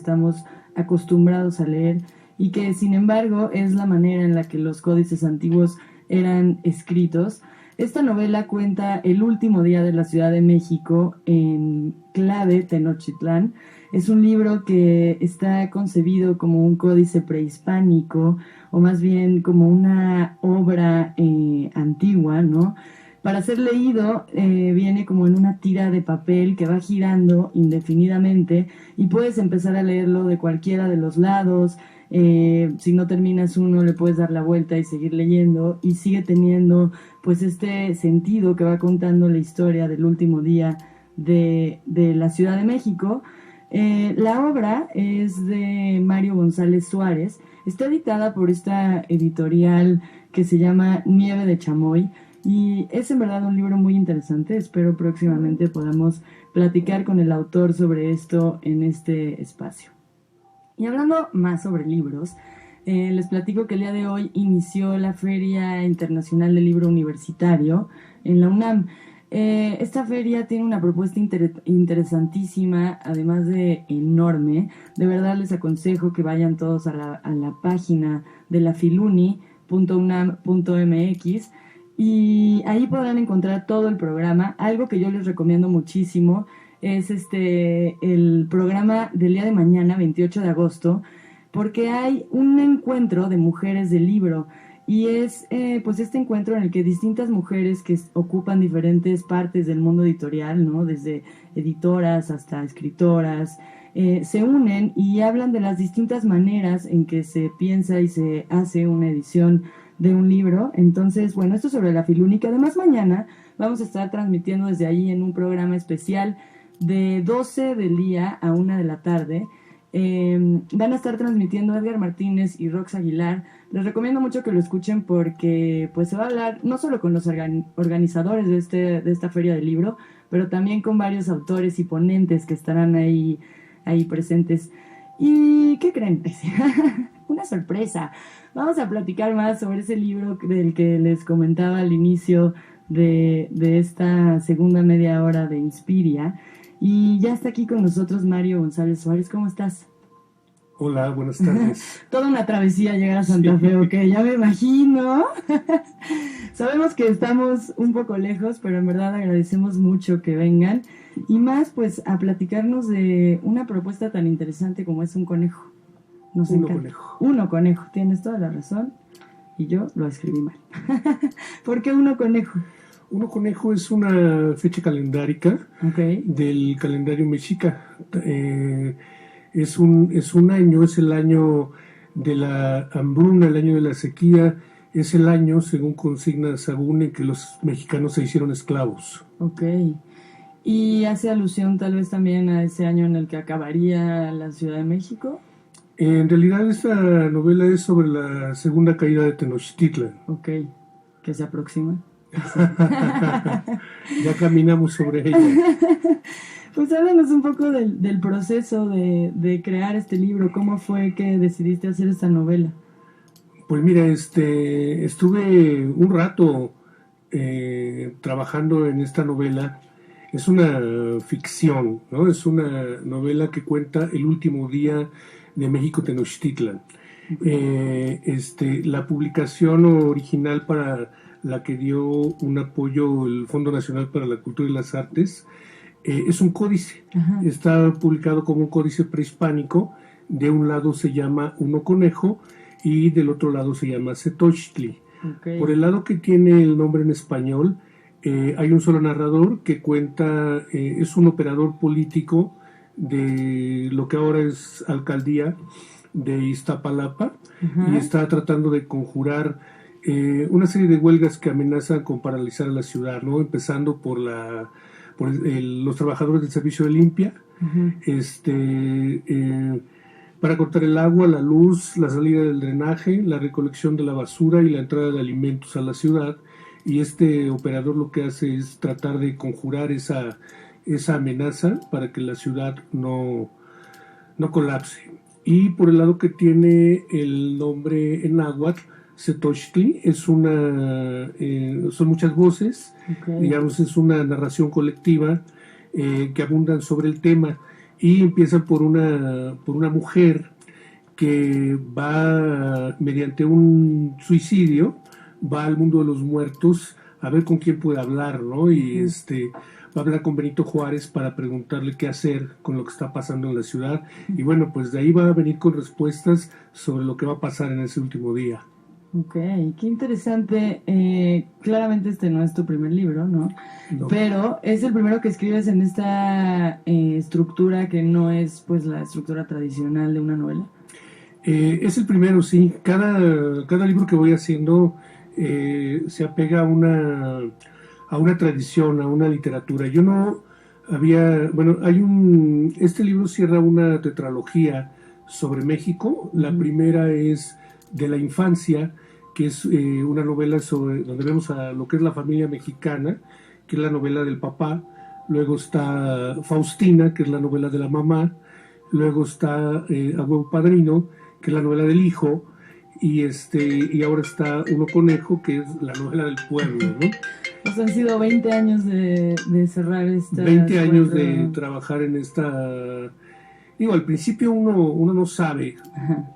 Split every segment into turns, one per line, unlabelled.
estamos acostumbrados a leer y que sin embargo es la manera en la que los códices antiguos eran escritos. Esta novela cuenta el último día de la Ciudad de México en clave Tenochtitlán. Es un libro que está concebido como un códice prehispánico, o más bien como una obra antigua, ¿no? Para ser leído viene como en una tira de papel que va girando indefinidamente y puedes empezar a leerlo de cualquiera de los lados. Si no terminas uno, le puedes dar la vuelta y seguir leyendo, y sigue teniendo pues este sentido que va contando la historia del último día de la Ciudad de México. La obra es de Mario González Suárez, está editada por esta editorial que se llama Nieve de Chamoy, y es en verdad un libro muy interesante. Espero próximamente podamos platicar con el autor sobre esto en este espacio. Y hablando más sobre libros, les platico que el día de hoy inició la Feria Internacional del Libro Universitario en la UNAM. Esta feria tiene una propuesta interesantísima, además de enorme. De verdad les aconsejo que vayan todos a la página de la filuni.unam.mx y ahí podrán encontrar todo el programa. Algo que yo les recomiendo muchísimo es el programa del día de mañana, 28 de agosto, porque hay un encuentro de mujeres del libro, y es pues este encuentro en el que distintas mujeres que ocupan diferentes partes del mundo editorial, ¿no? Desde editoras hasta escritoras, se unen y hablan de las distintas maneras en que se piensa y se hace una edición de un libro. Entonces, bueno, esto sobre la Filuni, que además mañana vamos a estar transmitiendo desde ahí en un programa especial de 12 del día a 1 de la tarde. Van a estar transmitiendo Edgar Martínez y Rox Aguilar. Les recomiendo mucho que lo escuchen porque pues se va a hablar no solo con los organizadores de esta feria del libro, pero también con varios autores y ponentes que estarán ahí presentes. ¿Y qué creen? Una sorpresa. Vamos a platicar más sobre ese libro del que les comentaba al inicio de esta segunda media hora de Inspiria. Y ya está aquí con nosotros Mario González Suárez. ¿Cómo estás?
Hola, buenas tardes.
Toda una travesía llegar a Santa Fe, ok, ya me imagino. Sabemos que estamos un poco lejos, pero en verdad agradecemos mucho que vengan. Y más, pues, a platicarnos de una propuesta tan interesante como es un conejo. Nos encanta.
Conejo.
Uno conejo, tienes toda la razón. Y yo lo escribí mal. ¿Por qué uno conejo?
Uno conejo es una fecha calendárica del calendario mexica. Es un año, es el año de la hambruna, el año de la sequía, es el año, según consigna Sahagún, en que los mexicanos se hicieron esclavos.
Ok. ¿Y hace alusión tal vez también a ese año en el que acabaría la Ciudad de México?
En realidad esta novela es sobre la segunda caída de Tenochtitlan.
Ok, que se aproxima.
Ya caminamos sobre ella.
Pues háblanos un poco del proceso de crear este libro. ¿Cómo fue que decidiste hacer esta novela?
Pues mira, estuve un rato trabajando en esta novela. Es una ficción, ¿no? Es una novela que cuenta el último día de México Tenochtitlan. La publicación original para la que dio un apoyo el Fondo Nacional para la Cultura y las Artes es un códice. Ajá. Está publicado como un códice prehispánico. De un lado se llama Uno Conejo y del otro lado se llama Setochtli. Okay. Por el lado que tiene el nombre en español, hay un solo narrador que cuenta, es un operador político de lo que ahora es alcaldía de Iztapalapa. Uh-huh. Y está tratando de conjurar una serie de huelgas que amenazan con paralizar a la ciudad, ¿no? Empezando por los trabajadores del servicio de limpia, uh-huh. Para cortar el agua, la luz, la salida del drenaje, la recolección de la basura y la entrada de alimentos a la ciudad. Y este operador lo que hace es tratar de conjurar esa amenaza para que la ciudad no colapse. Y por el lado que tiene el nombre en náhuatl, Setochtli, son muchas voces, okay. Digamos, es una narración colectiva que abundan sobre el tema. y empieza por una mujer que va mediante un suicidio, va al mundo de los muertos a ver con quién puede hablar, ¿no? Y va a hablar con Benito Juárez para preguntarle qué hacer con lo que está pasando en la ciudad. Y bueno, pues de ahí va a venir con respuestas sobre lo que va a pasar en ese último día.
Ok, qué interesante. Claramente este no es tu primer libro, ¿no?
No.
Pero es el primero que escribes en esta estructura que no es pues la estructura tradicional de una novela.
Es el primero, sí. Cada libro que voy haciendo se apega a una tradición, a una literatura. Yo no había, bueno, este libro cierra una tetralogía sobre México. La primera es de la infancia, que es una novela donde vemos a lo que es la familia mexicana, que es la novela del papá. Luego está Faustina, que es la novela de la mamá. Luego está Abuelo Padrino, que es la novela del hijo, y ahora está Uno Conejo, que es la novela del pueblo, ¿no?
Pues han sido 20 años de cerrar esta...
20 años de trabajar en esta... Digo, al principio uno no sabe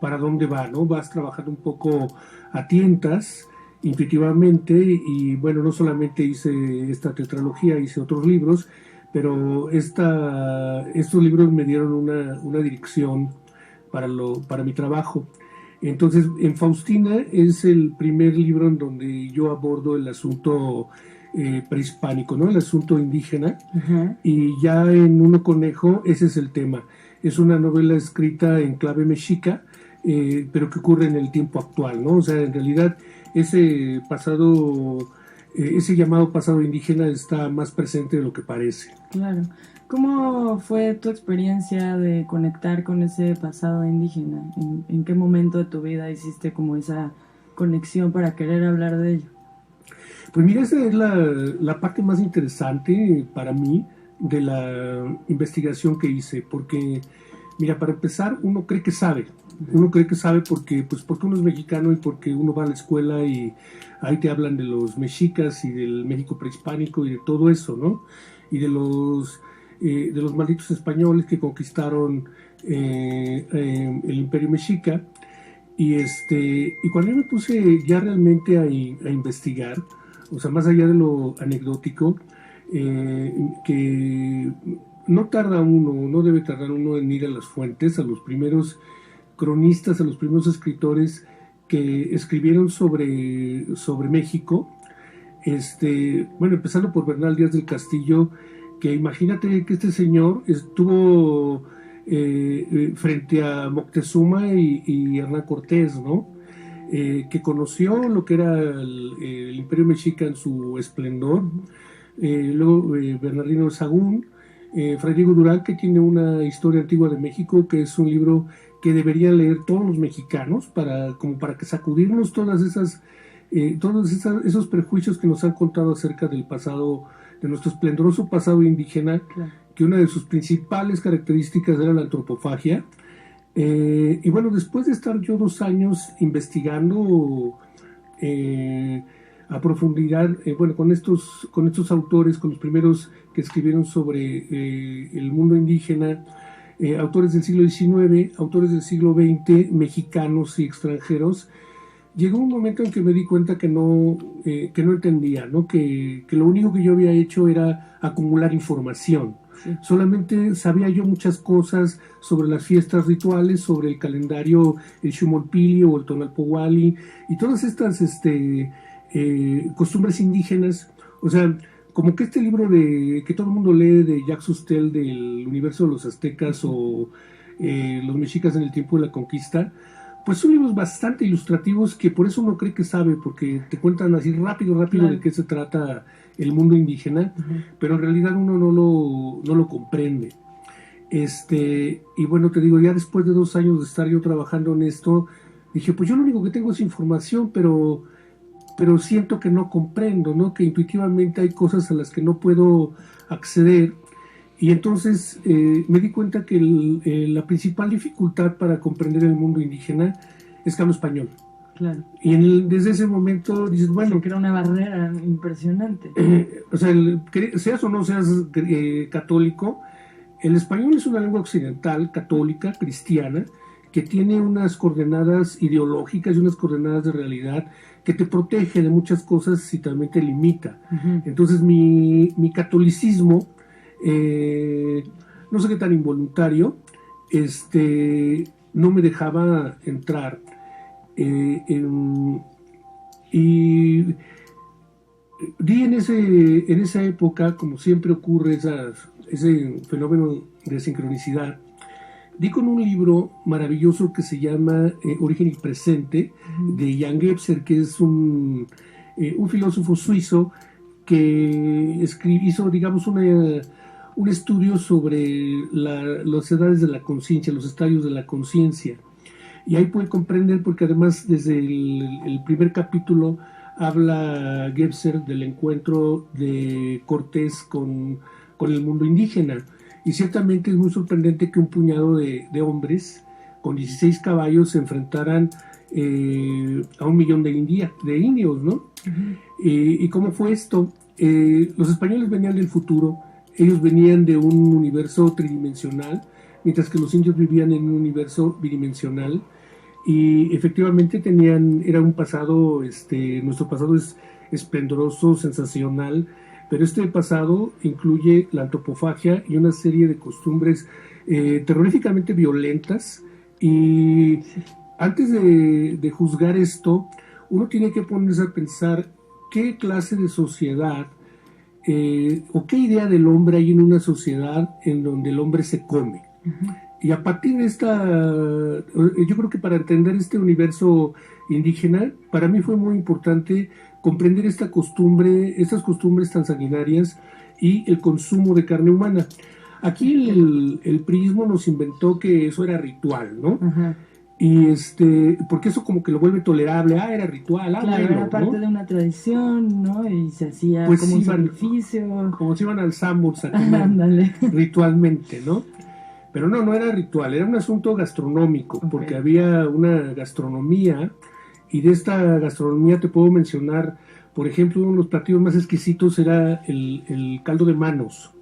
para dónde va, ¿no? Vas trabajando un poco a tientas, intuitivamente, y bueno, no solamente hice esta tetralogía, hice otros libros, pero estos libros me dieron una dirección para mi trabajo. Entonces, en Faustina es el primer libro en donde yo abordo el asunto prehispánico, ¿no? El asunto indígena. Y ya en Uno Conejo, ese es el tema. Es una novela escrita en clave mexica, pero que ocurre en el tiempo actual, ¿no? O sea, en realidad ese llamado pasado indígena está más presente de lo que parece.
Claro. ¿Cómo fue tu experiencia de conectar con ese pasado indígena? ¿En qué momento de tu vida hiciste como esa conexión para querer hablar de ello?
Pues mira, esa es la parte más interesante para mí de la investigación que hice, porque, mira, para empezar, uno cree que sabe. Uno cree que sabe porque uno es mexicano y porque uno va a la escuela y ahí te hablan de los mexicas y del México prehispánico y de todo eso, ¿no? Y de los malditos españoles que conquistaron el Imperio Mexica. Y cuando yo me puse ya realmente a investigar, o sea, más allá de lo anecdótico, que no debe tardar uno en ir a las fuentes, a los primeros cronistas, a los primeros escritores que escribieron sobre México. Bueno, empezando por Bernal Díaz del Castillo, que imagínate que este señor estuvo frente a Moctezuma y Hernán Cortés, ¿no? Que conoció lo que era el Imperio Mexica en su esplendor. Luego Bernardino Sahagún, Fray Diego Durán, que tiene una historia antigua de México, que es un libro que deberían leer todos los mexicanos como para que sacudirnos todos esos prejuicios que nos han contado acerca del pasado, de nuestro esplendoroso pasado indígena, claro, que una de sus principales características era la antropofagia. Y bueno, después de estar yo 2 años investigando a profundidad, bueno, con estos autores, con los primeros que escribieron sobre el mundo indígena, autores del siglo XIX, autores del siglo XX, mexicanos y extranjeros, llegó un momento en que me di cuenta que no entendía, ¿no? Que lo único que yo había hecho era acumular información. Sí. Solamente sabía yo muchas cosas sobre las fiestas rituales, sobre el calendario, el Xumolpili o el Tonalpohualli, y todas estas costumbres indígenas. O sea, como que este libro que todo el mundo lee de Jacques Sustel del universo de los aztecas o los mexicas en el tiempo de la conquista, pues son libros bastante ilustrativos que por eso uno cree que sabe, porque te cuentan así rápido claro, de qué se trata el mundo indígena, pero en realidad uno no lo comprende. Y bueno, te digo, ya después de 2 años de estar yo trabajando en esto, dije, pues yo lo único que tengo es información, pero siento que no comprendo, ¿no? Que intuitivamente hay cosas a las que no puedo acceder. Y entonces me di cuenta que la principal dificultad para comprender el mundo indígena es que hablo español.
Claro.
Y desde ese momento dices, bueno...
que era una barrera impresionante.
O sea, seas o no seas católico, El español es una lengua occidental, católica, cristiana, que tiene unas coordenadas ideológicas y unas coordenadas de realidad que te protege de muchas cosas y también te limita. Entonces mi catolicismo, no sé qué tan involuntario, no me dejaba entrar. Y di en esa época, como siempre ocurre ese fenómeno de sincronicidad, di con un libro maravilloso que se llama Origen y Presente, de Jan Gebser, que es un filósofo suizo que hizo, digamos, un estudio sobre las edades de la conciencia, los estadios de la conciencia. Y ahí puede comprender, porque además desde el primer capítulo habla Gebser del encuentro de Cortés con el mundo indígena. Y ciertamente es muy sorprendente que un puñado de hombres con 16 caballos se enfrentaran a 1 millón de indios, ¿no? ¿Y cómo fue esto? Los españoles venían del futuro, ellos venían de un universo tridimensional, mientras que los indios vivían en un universo bidimensional. Y efectivamente era un pasado, nuestro pasado es esplendoroso, sensacional, pero este pasado incluye la antropofagia y una serie de costumbres terroríficamente violentas. Y antes de juzgar esto, uno tiene que ponerse a pensar qué clase de sociedad o qué idea del hombre hay en una sociedad en donde el hombre se come. Y a partir de yo creo que para entender este universo indígena, para mí fue muy importante comprender estas costumbres tan sanguinarias y el consumo de carne humana. Aquí el priismo nos inventó que eso era ritual, ¿no? Y porque eso como que lo vuelve tolerable. Era ritual,
claro, bueno, era parte, ¿no?, de una tradición, ¿no? Y se hacía
pues
como un sacrificio.
Como si iban al Sanborns a comer ritualmente, ¿no? Pero no era ritual, era un asunto gastronómico, porque había una gastronomía, y de esta gastronomía te puedo mencionar, por ejemplo, uno de los platillos más exquisitos era el caldo de manos,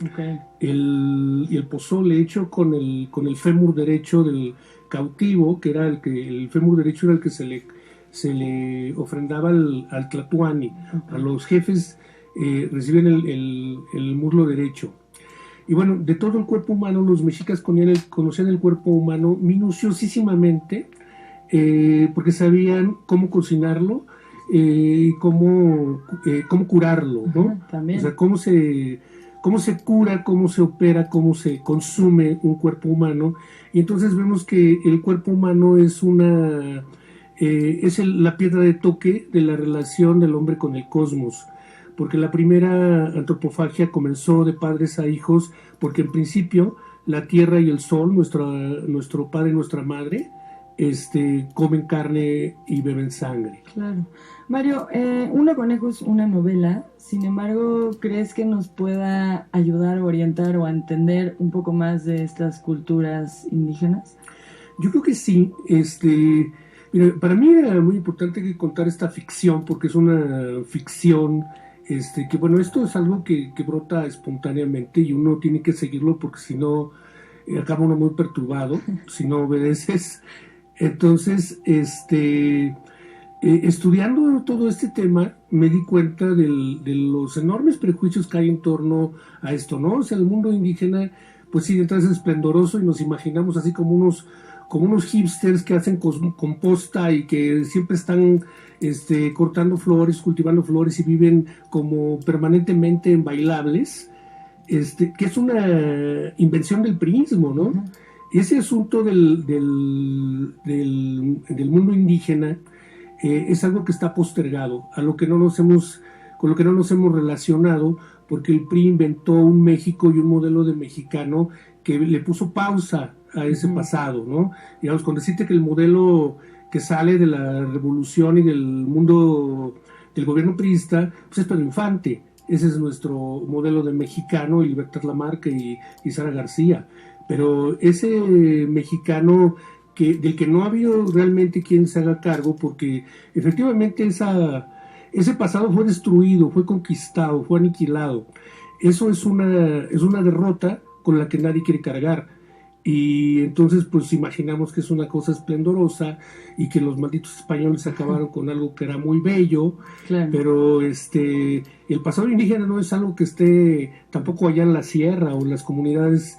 y el pozole hecho con el fémur derecho del cautivo, que era el fémur derecho era el que se le ofrendaba al tlatoani. A los jefes reciben el muslo derecho. Y bueno, de todo el cuerpo humano, los mexicas conocían el cuerpo humano minuciosísimamente, porque sabían cómo cocinarlo y cómo curarlo, ¿no?
También.
O sea, cómo se cura, cómo se opera, cómo se consume un cuerpo humano. Y entonces vemos que el cuerpo humano es la piedra de toque de la relación del hombre con el cosmos. Porque la primera antropofagia comenzó de padres a hijos, porque en principio la tierra y el sol, nuestro padre y nuestra madre, comen carne y beben sangre.
Claro. Mario, Uno Conejo es una novela, sin embargo, ¿crees que nos pueda ayudar a orientar o a entender un poco más de estas culturas indígenas?
Yo creo que sí. Mira, para mí era muy importante contar esta ficción, porque es una ficción que bueno, esto es algo que brota espontáneamente y uno tiene que seguirlo, porque si no, acaba uno muy perturbado, si no obedeces. Entonces, estudiando todo este tema, me di cuenta de los enormes prejuicios que hay en torno a esto, ¿no? O sea, el mundo indígena, pues sí, entonces es esplendoroso y nos imaginamos así como unos hipsters que hacen composta y que siempre están cortando flores, cultivando flores y viven como permanentemente en bailables, que es una invención del priismo, ¿no? Uh-huh. Ese asunto del mundo indígena es algo que está postergado, con lo que no nos hemos relacionado, porque el PRI inventó un México y un modelo de mexicano que le puso pausa a ese pasado, ¿no? Digamos, con decirte que el modelo que sale de la revolución y del mundo del gobierno priista, pues es Pedro Infante. Ese es nuestro modelo de mexicano, y Libertad Lamarque y Sara García. Pero ese mexicano del que no ha habido realmente quien se haga cargo, porque efectivamente ese pasado fue destruido, fue conquistado, fue aniquilado. Eso es una derrota con la que nadie quiere cargar. Y entonces pues imaginamos que es una cosa esplendorosa y que los malditos españoles acabaron con algo que era muy bello,
claro.
Pero el pasado indígena no es algo que esté tampoco allá en la sierra o en las comunidades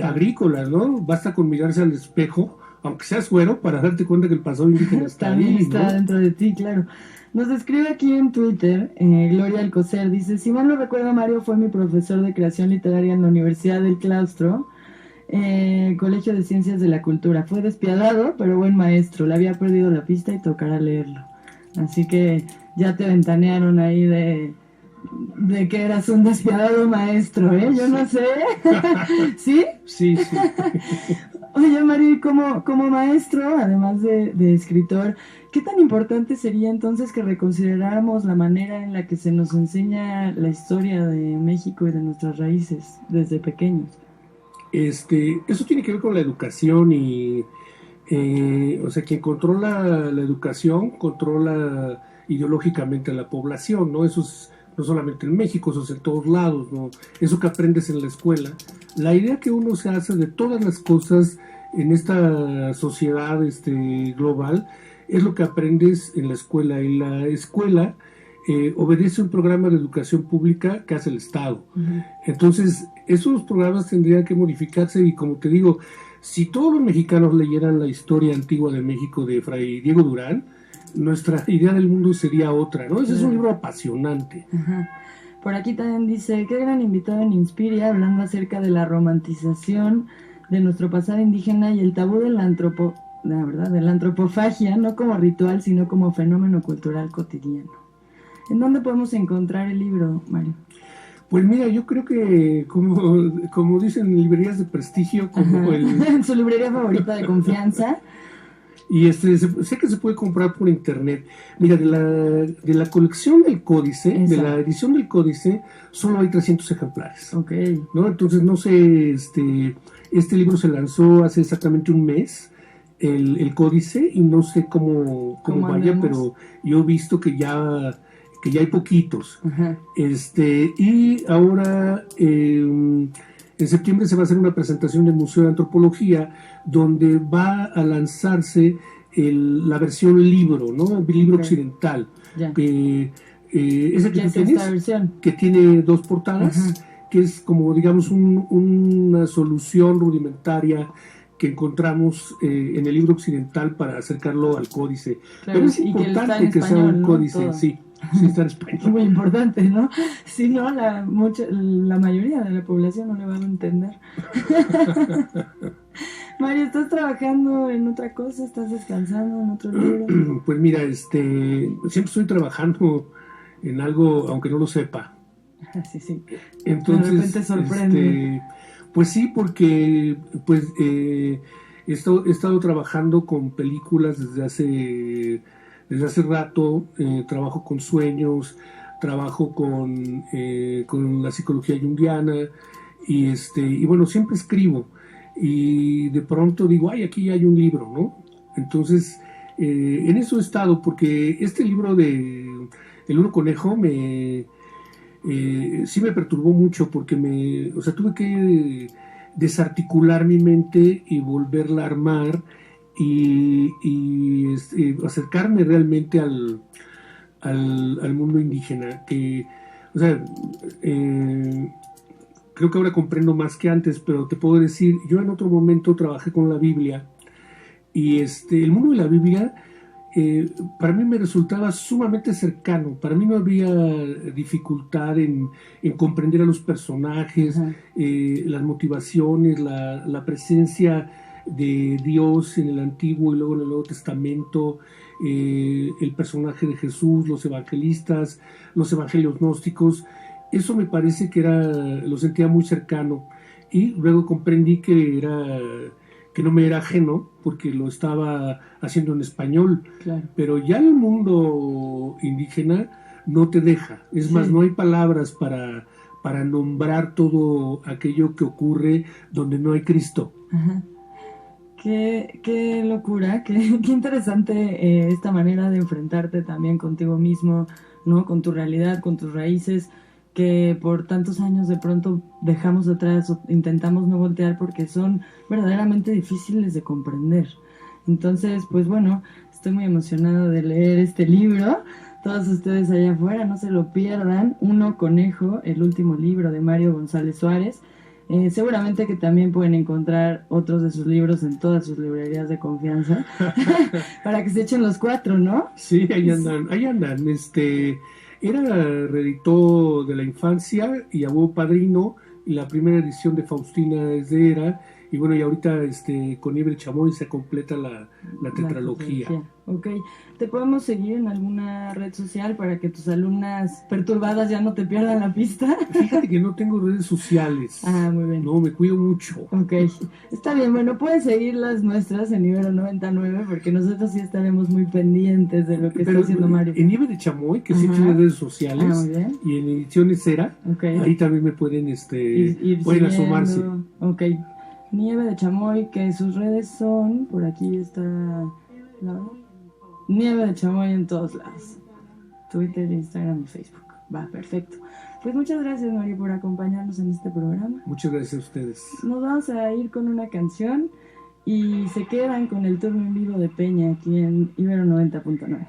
agrícolas, ¿no? Basta con mirarse al espejo, aunque seas güero, para darte cuenta que el pasado indígena está
También
ahí,
está
¿no?
dentro de ti, claro. Nos escribe aquí en Twitter, Gloria Alcocer, dice, si mal no recuerdo, Mario fue mi profesor de creación literaria en la Universidad del Claustro, Colegio de Ciencias de la Cultura. Fue despiadado, pero buen maestro. Le había perdido la pista y tocará leerlo. Así que ya te ventanearon ahí de que eras un despiadado maestro, ¿eh? Yo no sé. ¿Sí?
Sí, sí.
Oye, Mario, como maestro, además de escritor, ¿qué tan importante sería entonces que reconsideráramos la manera en la que se nos enseña la historia de México y de nuestras raíces desde pequeños?
Eso tiene que ver con la educación y, o sea, quien controla la educación controla ideológicamente a la población, ¿no? Eso es no solamente en México, eso es en todos lados, ¿no? Eso que aprendes en la escuela. La idea que uno se hace de todas las cosas en esta sociedad global es lo que aprendes en la escuela. Y la escuela obedece un programa de educación pública que hace el Estado. Uh-huh. Entonces, esos programas tendrían que modificarse y, como te digo, si todos los mexicanos leyeran la historia antigua de México de Fray Diego Durán, nuestra idea del mundo sería otra, ¿no? Ese es un libro apasionante.
Uh-huh. Por aquí también dice, qué gran invitado en Inspiria, hablando acerca de la romantización de nuestro pasado indígena y el tabú de la antropofagia, no como ritual, sino como fenómeno cultural cotidiano. ¿En dónde podemos encontrar el libro, Mario?
Pues mira, yo creo que como dicen, librerías de prestigio, como
en su librería favorita de confianza.
Y sé que se puede comprar por internet. Mira, de la colección del Códice, exacto, de la edición del Códice, solo hay 300 ejemplares.
Okay.
¿No? Entonces, no sé, este libro se lanzó hace exactamente un mes, el Códice, y no sé cómo vaya, andamos? Pero yo he visto que ya hay poquitos. Uh-huh. Y ahora en septiembre se va a hacer una presentación del Museo de Antropología donde va a lanzarse la versión libro, ¿no? El libro occidental.
Yeah.
Ese que tú tienes, que tiene 2 portadas, uh-huh, que es como, digamos, una solución rudimentaria que encontramos en el libro occidental para acercarlo al códice.
Claro,
pero es importante que sea un códice, ¿no? Sí. Sí, está en español.
Muy importante, ¿no? Si no, la mayoría de la población no le va a entender. Mario, ¿estás trabajando en otra cosa? ¿Estás descansando en otro libro?
Pues mira, siempre estoy trabajando en algo, aunque no lo sepa.
Sí.
Entonces,
de repente sorprende.
Pues sí, porque pues he estado trabajando con películas desde hace rato, trabajo con sueños, trabajo con la psicología junguiana y bueno, siempre escribo y de pronto digo, ay, aquí ya hay un libro, ¿no? Entonces, en eso he estado, porque este libro de El Uno Conejo sí me perturbó mucho, porque tuve que desarticular mi mente y volverla a armar y acercarme realmente al mundo indígena, que, o sea, creo que ahora comprendo más que antes, pero te puedo decir, yo en otro momento trabajé con la Biblia y el mundo de la Biblia para mí me resultaba sumamente cercano. Para mí no había dificultad en comprender a los personajes, uh-huh, las motivaciones, la presencia de Dios en el Antiguo y luego en el Nuevo Testamento, el personaje de Jesús, los evangelistas, los evangelios gnósticos. Eso me parece que lo sentía muy cercano, y luego comprendí que no me era ajeno porque lo estaba haciendo en español.
Claro.
Pero ya el mundo indígena no te deja. Es más, no hay palabras para nombrar todo aquello que ocurre donde no hay Cristo.
Ajá. Qué locura, qué interesante esta manera de enfrentarte también contigo mismo, ¿no? Con tu realidad, con tus raíces, que por tantos años de pronto dejamos atrás o intentamos no voltear porque son verdaderamente difíciles de comprender. Entonces, pues bueno, estoy muy emocionada de leer este libro. Todos ustedes allá afuera, no se lo pierdan. Uno Conejo, el último libro de Mario González Suárez. Seguramente que también pueden encontrar otros de sus libros en todas sus librerías de confianza para que se echen los 4, ¿no?
Sí, ahí andan, ahí andan. Era reeditó de la infancia y Abuelo Padrino, y la primera edición de Faustina es de Era, y bueno, y ahorita con Nieve de Chamoy se completa la tetralogía.
Ok, ¿te podemos seguir en alguna red social para que tus alumnas perturbadas ya no te pierdan la pista?
Fíjate que no tengo redes sociales.
Ah, muy bien.
No, me cuido mucho.
Ok, está bien, bueno, puedes seguir las nuestras en Ibero 99 porque nosotros sí estaremos muy pendientes de lo que está haciendo Mario.
En Nieve de Chamoy, que sí tiene redes sociales,
muy bien.
Y en Ediciones Era, ahí también me pueden, pueden asomarse.
Ok, Nieve de Chamoy, que sus redes son, por aquí está, ¿no? Nieve de Chamoy en todos lados. Twitter, Instagram y Facebook. Va, perfecto. Pues muchas gracias, Mario, por acompañarnos en este programa.
Muchas gracias a ustedes.
Nos vamos a ir con una canción y se quedan con el turno en vivo de Peña aquí en Ibero 90.9.